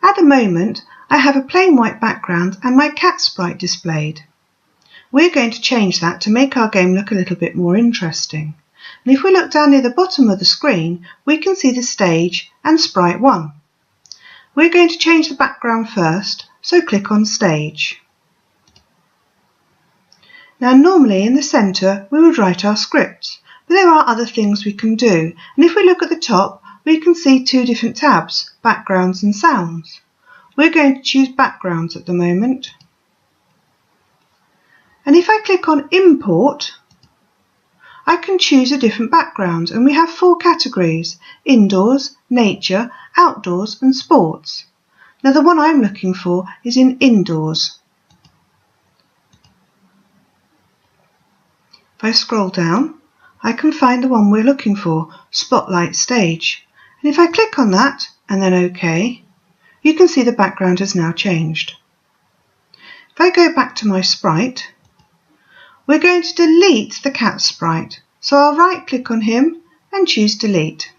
At the moment, I have a plain white background and my cat sprite displayed. We're going to change that to make our game look a little bit more interesting. And if we look down near the bottom of the screen, we can see the stage and sprite 1. We're going to change the background first, so click on Stage. Now normally in the centre we would write our scripts, but there are other things we can do, and if we look at the top we can see two different tabs, Backgrounds and Sounds. We're going to choose Backgrounds at the moment. And if I click on Import, I can choose a different background, and we have 4 categories: Indoors, Nature, Outdoors and Sports. Now the one I'm looking for is in Indoors. If I scroll down, I can find the one we're looking for, Spotlight Stage. And if I click on that and then OK, you can see the background has now changed. If I go back to my sprite, we're going to delete the cat sprite. So I'll right click on him and choose Delete.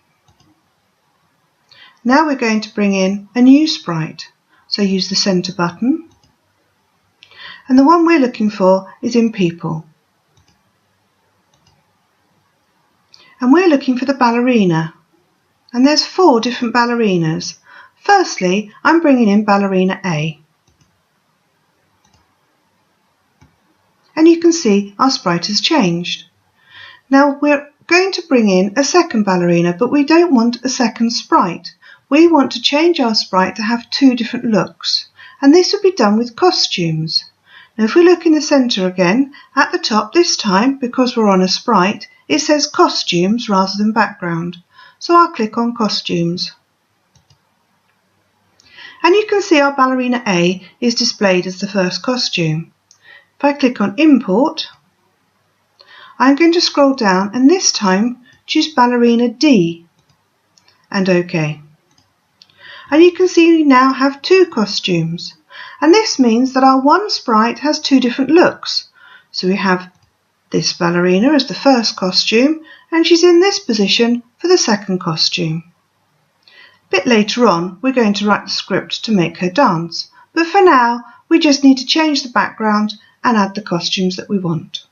Now we're going to bring in a new sprite. So use the centre button. And the one we're looking for is in People. And we're looking for the ballerina. And there's 4 different ballerinas. Firstly, I'm bringing in ballerina A. And you can see our sprite has changed. Now we're going to bring in a second ballerina, but we don't want a second sprite. We want to change our sprite to have 2 different looks, and this would be done with costumes. Now if we look in the centre again, at the top this time, because we're on a sprite, it says Costumes rather than Background, so I'll click on Costumes. And you can see our ballerina A is displayed as the first costume. If I click on Import, I'm going to scroll down and this time choose ballerina D and OK. And you can see we now have 2 costumes, and this means that our one sprite has 2 different looks. So we have this ballerina as the first costume, and she's in this position for the second costume. A bit later on we're going to write the script to make her dance, but for now we just need to change the background and add the costumes that we want.